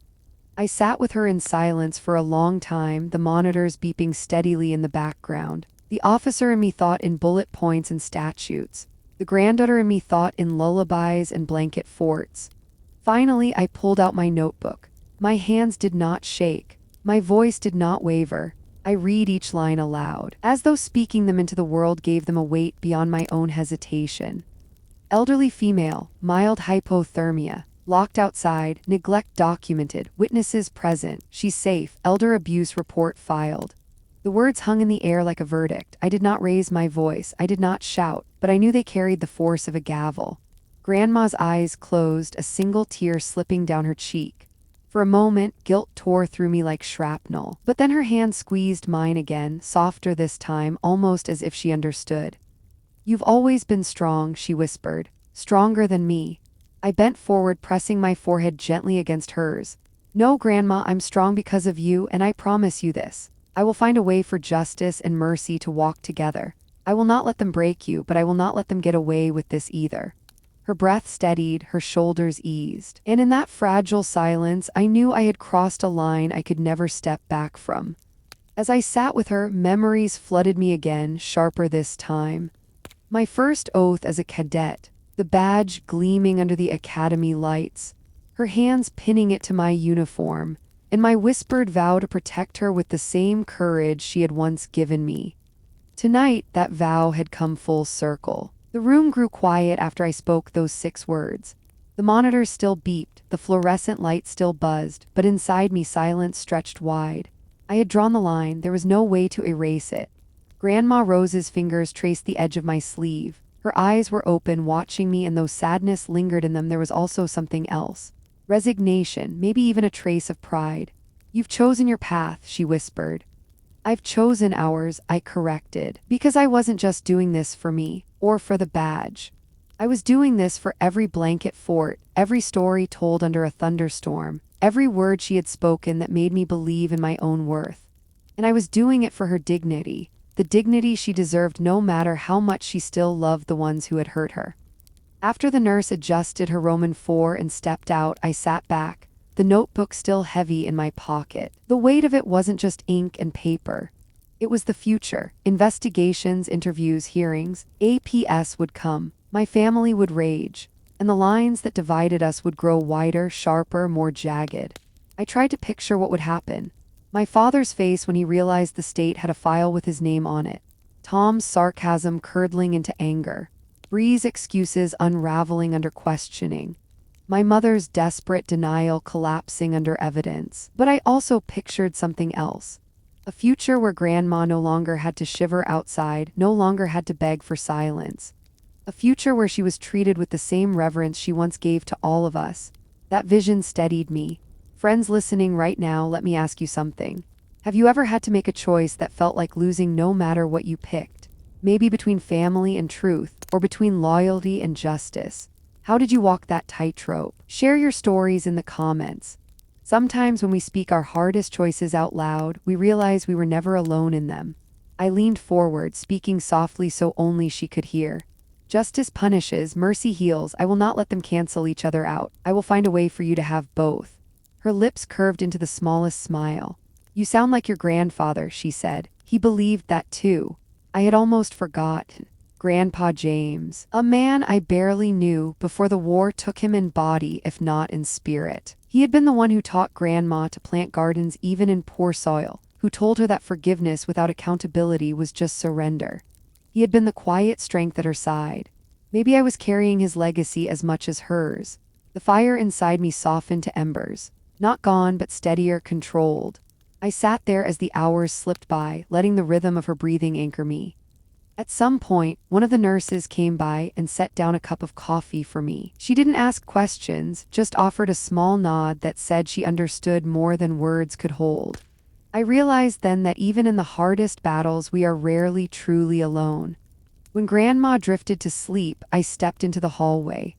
I sat with her in silence for a long time, the monitors beeping steadily in the background. The officer in me thought in bullet points and statutes. The granddaughter in me thought in lullabies and blanket forts. Finally, I pulled out my notebook. My hands did not shake. My voice did not waver. I read each line aloud, as though speaking them into the world gave them a weight beyond my own hesitation. Elderly female, mild hypothermia, locked outside, neglect documented, witnesses present, she's safe, elder abuse report filed. The words hung in the air like a verdict. I did not raise my voice, I did not shout, but I knew they carried the force of a gavel. Grandma's eyes closed, a single tear slipping down her cheek. For a moment, guilt tore through me like shrapnel, but then her hand squeezed mine again, softer this time, almost as if she understood. "You've always been strong," she whispered, "stronger than me." I bent forward, pressing my forehead gently against hers. "No, Grandma, I'm strong because of you, and I promise you this. I will find a way for justice and mercy to walk together. I will not let them break you, but I will not let them get away with this either." Her breath steadied, her shoulders eased, and in that fragile silence, I knew I had crossed a line I could never step back from. As I sat with her, memories flooded me again, sharper this time. My first oath as a cadet, the badge gleaming under the academy lights, her hands pinning it to my uniform, and my whispered vow to protect her with the same courage she had once given me. Tonight, that vow had come full circle. The room grew quiet after I spoke those 6 words. The monitors still beeped, the fluorescent light still buzzed, but inside me silence stretched wide. I had drawn the line, there was no way to erase it. Grandma Rose's fingers traced the edge of my sleeve. Her eyes were open, watching me, and though sadness lingered in them, there was also something else. Resignation, maybe even a trace of pride. "You've chosen your path," she whispered. "I've chosen ours," I corrected, because I wasn't just doing this for me, or for the badge. I was doing this for every blanket fort, every story told under a thunderstorm, every word she had spoken that made me believe in my own worth. And I was doing it for her dignity, the dignity she deserved no matter how much she still loved the ones who had hurt her. After the nurse adjusted her Roman 4 and stepped out, I sat back, the notebook still heavy in my pocket. The weight of it wasn't just ink and paper. It was the future. Investigations, interviews, hearings. APS would come. My family would rage. And the lines that divided us would grow wider, sharper, more jagged. I tried to picture what would happen. My father's face when he realized the state had a file with his name on it. Tom's sarcasm curdling into anger. Bree's excuses unraveling under questioning. My mother's desperate denial collapsing under evidence. But I also pictured something else. A future where Grandma no longer had to shiver outside, no longer had to beg for silence. A future where she was treated with the same reverence she once gave to all of us. That vision steadied me. Friends listening right now, let me ask you something. Have you ever had to make a choice that felt like losing no matter what you picked? Maybe between family and truth, or between loyalty and justice. How did you walk that tightrope? Share your stories in the comments. Sometimes when we speak our hardest choices out loud, we realize we were never alone in them. I leaned forward, speaking softly so only she could hear. "Justice punishes, mercy heals. I will not let them cancel each other out. I will find a way for you to have both." Her lips curved into the smallest smile. "You sound like your grandfather," she said. "He believed that too." I had almost forgotten. Grandpa James, a man I barely knew before the war took him in body if not in spirit. He had been the one who taught Grandma to plant gardens even in poor soil, who told her that forgiveness without accountability was just surrender. He had been the quiet strength at her side. Maybe I was carrying his legacy as much as hers. The fire inside me softened to embers. Not gone, but steadier, controlled. I sat there as the hours slipped by, letting the rhythm of her breathing anchor me. At some point, one of the nurses came by and set down a cup of coffee for me. She didn't ask questions, just offered a small nod that said she understood more than words could hold. I realized then that even in the hardest battles, we are rarely truly alone. When Grandma drifted to sleep, I stepped into the hallway.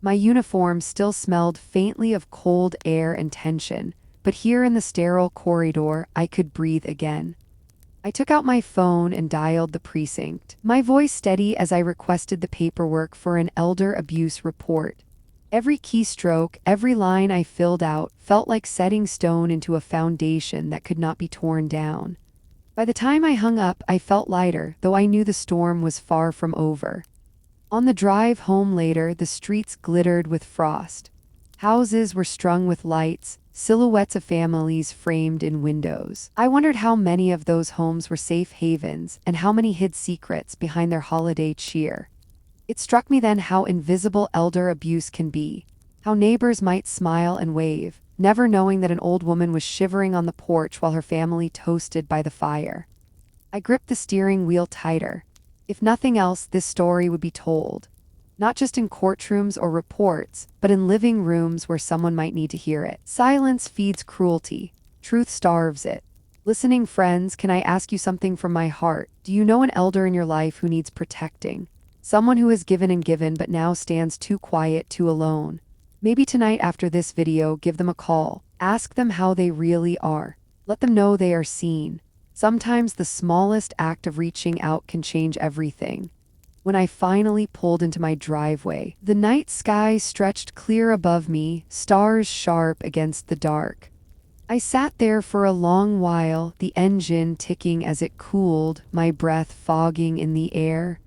My uniform still smelled faintly of cold air and tension, but here in the sterile corridor, I could breathe again. I took out my phone and dialed the precinct, my voice steady as I requested the paperwork for an elder abuse report. Every keystroke, every line I filled out felt like setting stone into a foundation that could not be torn down. By the time I hung up, I felt lighter, though I knew the storm was far from over. On the drive home later, the streets glittered with frost. Houses were strung with lights, silhouettes of families framed in windows. I wondered how many of those homes were safe havens and how many hid secrets behind their holiday cheer. It struck me then how invisible elder abuse can be, how neighbors might smile and wave, never knowing that an old woman was shivering on the porch while her family toasted by the fire. I gripped the steering wheel tighter. If nothing else, this story would be told. Not just in courtrooms or reports, but in living rooms where someone might need to hear it. Silence feeds cruelty. Truth starves it. Listening friends, can I ask you something from my heart? Do you know an elder in your life who needs protecting? Someone who has given and given but now stands too quiet, too alone. Maybe tonight after this video, give them a call. Ask them how they really are. Let them know they are seen. Sometimes the smallest act of reaching out can change everything. When I finally pulled into my driveway, the night sky stretched clear above me, stars sharp against the dark. I sat there for a long while, the engine ticking as it cooled, my breath fogging in the air.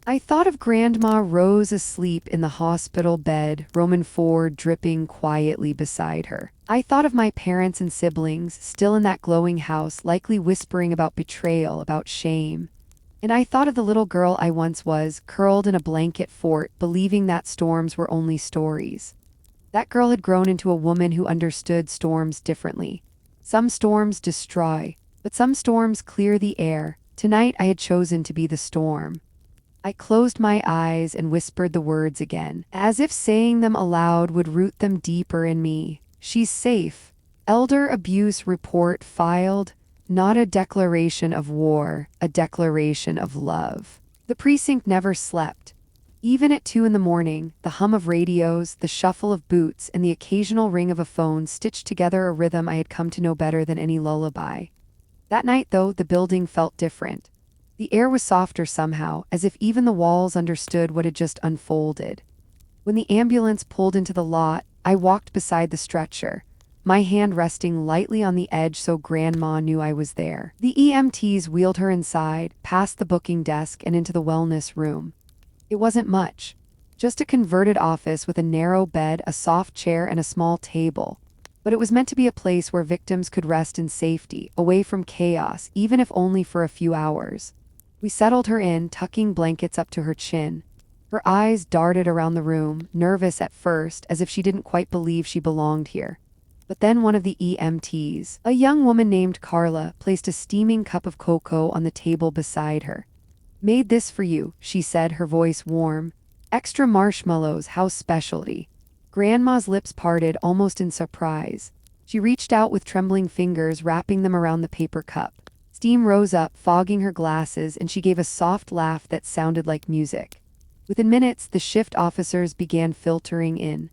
I thought of Grandma Rose asleep in the hospital bed, Roman IV dripping quietly beside her. I thought of my parents and siblings, still in that glowing house, likely whispering about betrayal, about shame. And I thought of the little girl I once was, curled in a blanket fort, believing that storms were only stories. That girl had grown into a woman who understood storms differently. Some storms destroy, but some storms clear the air. Tonight I had chosen to be the storm. I closed my eyes and whispered the words again, as if saying them aloud would root them deeper in me. She's safe. Elder abuse report filed. Not a declaration of war, a declaration of love. The precinct never slept. Even at 2 a.m, the hum of radios, the shuffle of boots, and the occasional ring of a phone stitched together a rhythm I had come to know better than any lullaby. That night, though, the building felt different. The air was softer somehow, as if even the walls understood what had just unfolded. When the ambulance pulled into the lot, I walked beside the stretcher, my hand resting lightly on the edge so Grandma knew I was there. The EMTs wheeled her inside, past the booking desk and into the wellness room. It wasn't much. Just a converted office with a narrow bed, a soft chair, and a small table. But it was meant to be a place where victims could rest in safety, away from chaos, even if only for a few hours. We settled her in, tucking blankets up to her chin. Her eyes darted around the room, nervous at first, as if she didn't quite believe she belonged here. But then one of the EMTs, a young woman named Carla, placed a steaming cup of cocoa on the table beside her. "Made this for you," she said, her voice warm. "Extra marshmallows, house specialty." Grandma's lips parted almost in surprise. She reached out with trembling fingers, wrapping them around the paper cup. Steam rose up, fogging her glasses, and she gave a soft laugh that sounded like music. Within minutes, the shift officers began filtering in.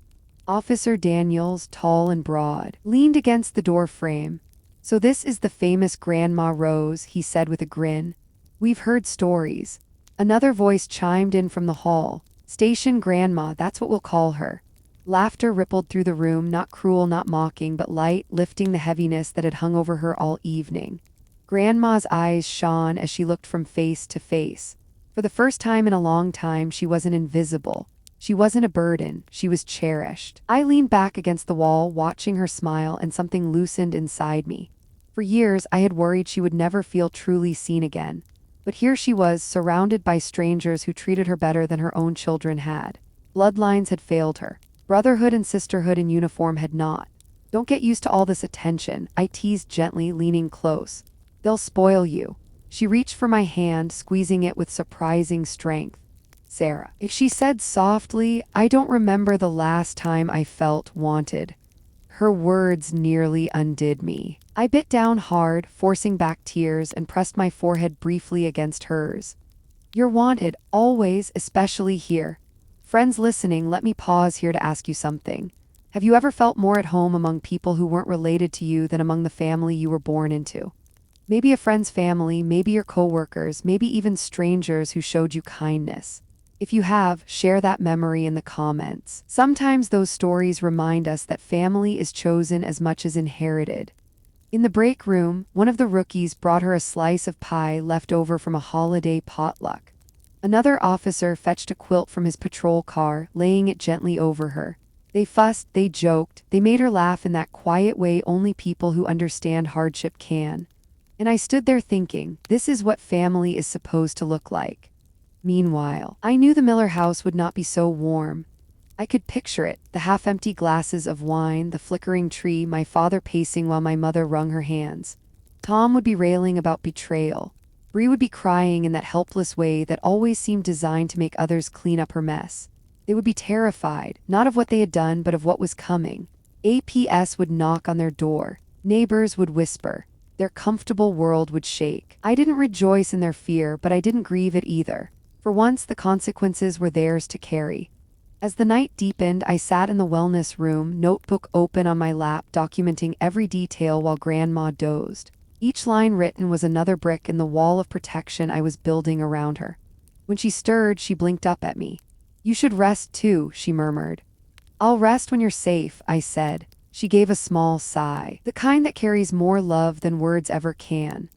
Officer Daniels, tall and broad, leaned against the door frame. "So this is the famous Grandma Rose," he said with a grin. "We've heard stories." Another voice chimed in from the hall. "Station Grandma, that's what we'll call her." Laughter rippled through the room, not cruel, not mocking, but light, lifting the heaviness that had hung over her all evening. Grandma's eyes shone as she looked from face to face. For the first time in a long time, she wasn't invisible. She wasn't a burden, she was cherished. I leaned back against the wall, watching her smile, and something loosened inside me. For years, I had worried she would never feel truly seen again. But here she was, surrounded by strangers who treated her better than her own children had. Bloodlines had failed her. Brotherhood and sisterhood in uniform had not. "Don't get used to all this attention," I teased gently, leaning close. "They'll spoil you." She reached for my hand, squeezing it with surprising strength. "Sarah," she said softly, "I don't remember the last time I felt wanted." Her words nearly undid me. I bit down hard, forcing back tears, and pressed my forehead briefly against hers. "You're wanted, always, especially here. Friends listening, let me pause here to ask you something. Have you ever felt more at home among people who weren't related to you than among the family you were born into? Maybe a friend's family, maybe your coworkers, maybe even strangers who showed you kindness. If you have, share that memory in the comments. Sometimes those stories remind us that family is chosen as much as inherited. In the break room, one of the rookies brought her a slice of pie left over from a holiday potluck. Another officer fetched a quilt from his patrol car, laying it gently over her. They fussed, they joked, they made her laugh in that quiet way only people who understand hardship can. And I stood there thinking, this is what family is supposed to look like. Meanwhile, I knew the Miller house would not be so warm. I could picture it, the half-empty glasses of wine, the flickering tree, my father pacing while my mother wrung her hands. Tom would be railing about betrayal. Bree would be crying in that helpless way that always seemed designed to make others clean up her mess. They would be terrified, not of what they had done, but of what was coming. APS would knock on their door. Neighbors would whisper. Their comfortable world would shake. I didn't rejoice in their fear, but I didn't grieve it either. For once, the consequences were theirs to carry. As the night deepened, I sat in the wellness room, notebook open on my lap, documenting every detail while Grandma dozed. Each line written was another brick in the wall of protection I was building around her. When she stirred, she blinked up at me. "You should rest too," she murmured. "I'll rest when you're safe," I said. She gave a small sigh, the kind that carries more love than words ever can.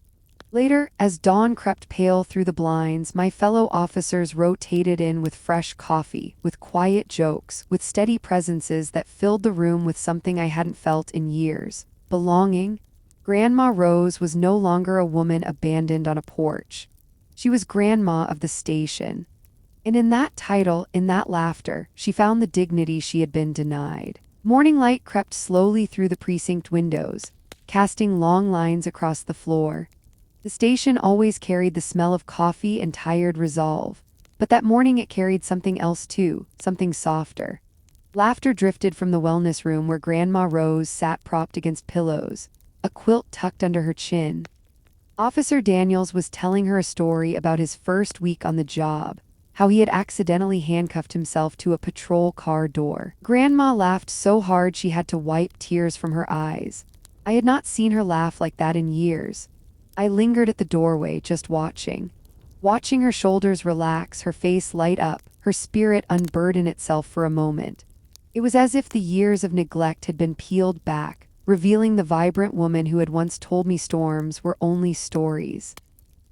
Later, as dawn crept pale through the blinds, my fellow officers rotated in with fresh coffee, with quiet jokes, with steady presences that filled the room with something I hadn't felt in years. Belonging. Grandma Rose was no longer a woman abandoned on a porch. She was Grandma of the station. And in that title, in that laughter, she found the dignity she had been denied. Morning light crept slowly through the precinct windows, casting long lines across the floor. The station always carried the smell of coffee and tired resolve, but that morning it carried something else too, something softer. Laughter drifted from the wellness room where Grandma Rose sat propped against pillows, a quilt tucked under her chin. Officer Daniels was telling her a story about his first week on the job, how he had accidentally handcuffed himself to a patrol car door. Grandma laughed so hard she had to wipe tears from her eyes. I had not seen her laugh like that in years. I lingered at the doorway, just watching her shoulders relax, her face light up, her spirit unburden itself for a moment. It was as if the years of neglect had been peeled back, revealing the vibrant woman who had once told me storms were only stories.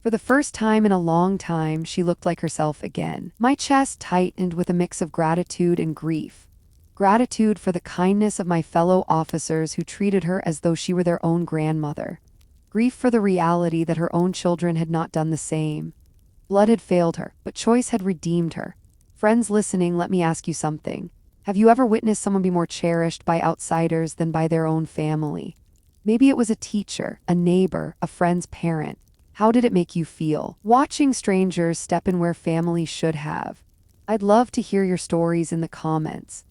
For the first time in a long time, she looked like herself again. My chest tightened with a mix of gratitude and grief. Gratitude for the kindness of my fellow officers who treated her as though she were their own grandmother. Grief for the reality that her own children had not done the same. Blood had failed her, but choice had redeemed her. Friends listening, let me ask you something. Have you ever witnessed someone be more cherished by outsiders than by their own family? Maybe it was a teacher, a neighbor, a friend's parent. How did it make you feel, watching strangers step in where family should have? I'd love to hear your stories in the comments.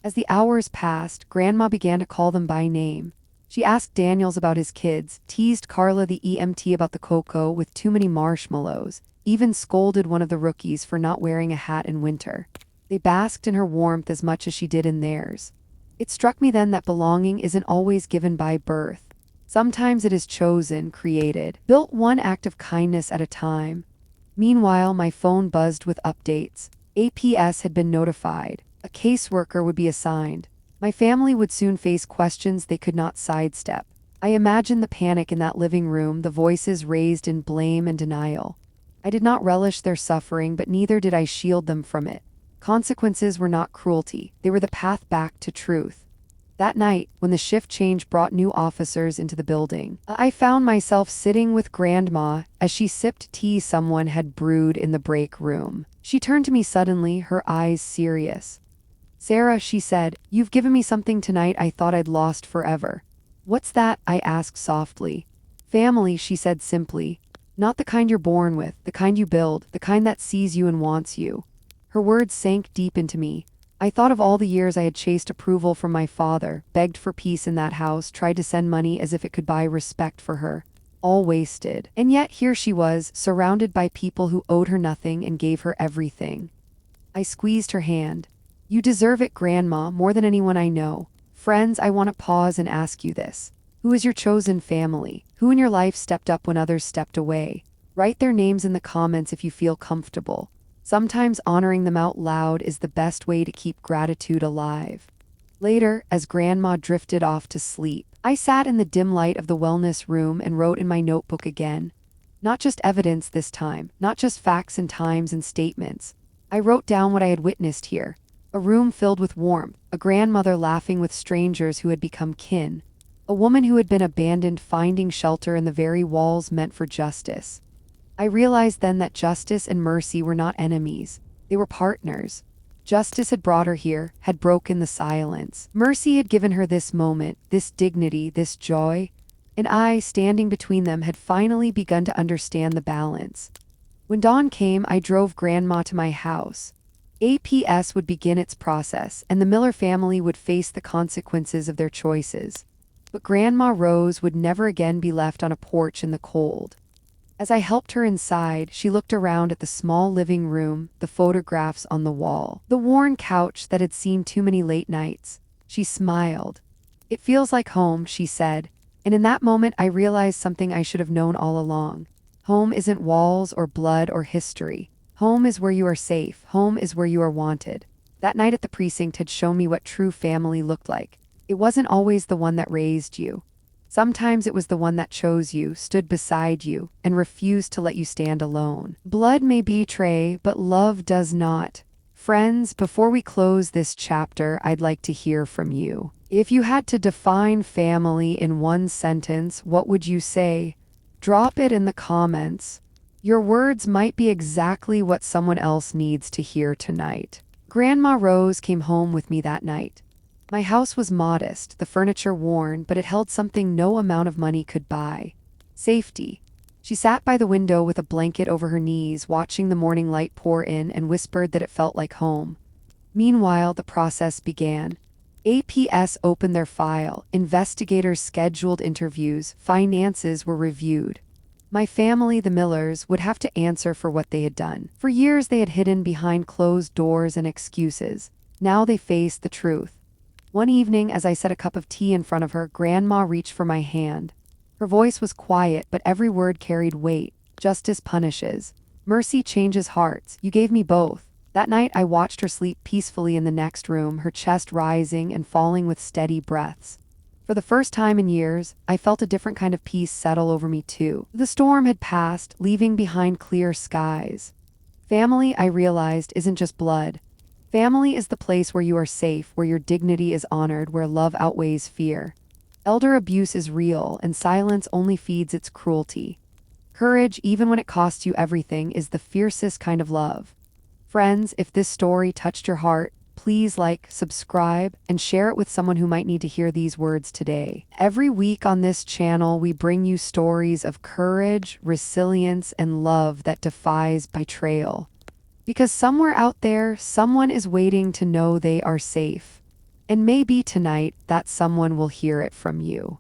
As the hours passed, Grandma began to call them by name. She asked Daniels about his kids, teased Carla the EMT about the cocoa with too many marshmallows, even scolded one of the rookies for not wearing a hat in winter. They basked in her warmth as much as she did in theirs. It struck me then that belonging isn't always given by birth. Sometimes it is chosen, created, built one act of kindness at a time. Meanwhile, my phone buzzed with updates. APS had been notified. A caseworker would be assigned. My family would soon face questions they could not sidestep. I imagined the panic in that living room, the voices raised in blame and denial. I did not relish their suffering, but neither did I shield them from it. Consequences were not cruelty, they were the path back to truth. That night, when the shift change brought new officers into the building, I found myself sitting with Grandma as she sipped tea someone had brewed in the break room. She turned to me suddenly, her eyes serious. "Sarah," she said, "you've given me something tonight I thought I'd lost forever." "What's that?" I asked softly. "Family," she said simply. "Not the kind you're born with, the kind you build, the kind that sees you and wants you." Her words sank deep into me. I thought of all the years I had chased approval from my father, begged for peace in that house, tried to send money as if it could buy respect for her. All wasted. And yet here she was, surrounded by people who owed her nothing and gave her everything. I squeezed her hand. "You deserve it, Grandma, more than anyone I know. Friends, I want to pause and ask you this. Who is your chosen family? Who in your life stepped up when others stepped away? Write their names in the comments if you feel comfortable. Sometimes honoring them out loud is the best way to keep gratitude alive." Later, as Grandma drifted off to sleep, I sat in the dim light of the wellness room and wrote in my notebook again. Not just evidence this time, not just facts and times and statements. I wrote down what I had witnessed here. A room filled with warmth, a grandmother laughing with strangers who had become kin, a woman who had been abandoned finding shelter in the very walls meant for justice. I realized then that justice and mercy were not enemies, they were partners. Justice had brought her here, had broken the silence. Mercy had given her this moment, this dignity, this joy, and I, standing between them, had finally begun to understand the balance. When dawn came, I drove Grandma to my house. APS would begin its process, and the Miller family would face the consequences of their choices. But Grandma Rose would never again be left on a porch in the cold. As I helped her inside, she looked around at the small living room, the photographs on the wall, the worn couch that had seen too many late nights. She smiled. "It feels like home," she said, and in that moment I realized something I should have known all along. Home isn't walls or blood or history. Home is where you are safe. Home is where you are wanted. That night at the precinct had shown me what true family looked like. It wasn't always the one that raised you. Sometimes it was the one that chose you, stood beside you, and refused to let you stand alone. Blood may betray, but love does not. Friends, before we close this chapter, I'd like to hear from you. If you had to define family in one sentence, what would you say? Drop it in the comments. Your words might be exactly what someone else needs to hear tonight. Grandma Rose came home with me that night. My house was modest, the furniture worn, but it held something no amount of money could buy. Safety. She sat by the window with a blanket over her knees, watching the morning light pour in, and whispered that it felt like home. Meanwhile, the process began. APS opened their file, investigators scheduled interviews, finances were reviewed. My family, the Millers, would have to answer for what they had done. For years they had hidden behind closed doors and excuses. Now they faced the truth. One evening, as I set a cup of tea in front of her, Grandma reached for my hand. Her voice was quiet, but every word carried weight. Justice punishes. Mercy changes hearts. You gave me both. That night, I watched her sleep peacefully in the next room, her chest rising and falling with steady breaths. For the first time in years, I felt a different kind of peace settle over me too. The storm had passed, leaving behind clear skies. Family, I realized, isn't just blood. Family is the place where you are safe, where your dignity is honored, where love outweighs fear. Elder abuse is real, and silence only feeds its cruelty. Courage, even when it costs you everything, is the fiercest kind of love. Friends, if this story touched your heart, please like, subscribe, and share it with someone who might need to hear these words today. Every week on this channel, we bring you stories of courage, resilience, and love that defies betrayal. Because somewhere out there, someone is waiting to know they are safe. And maybe tonight, that someone will hear it from you.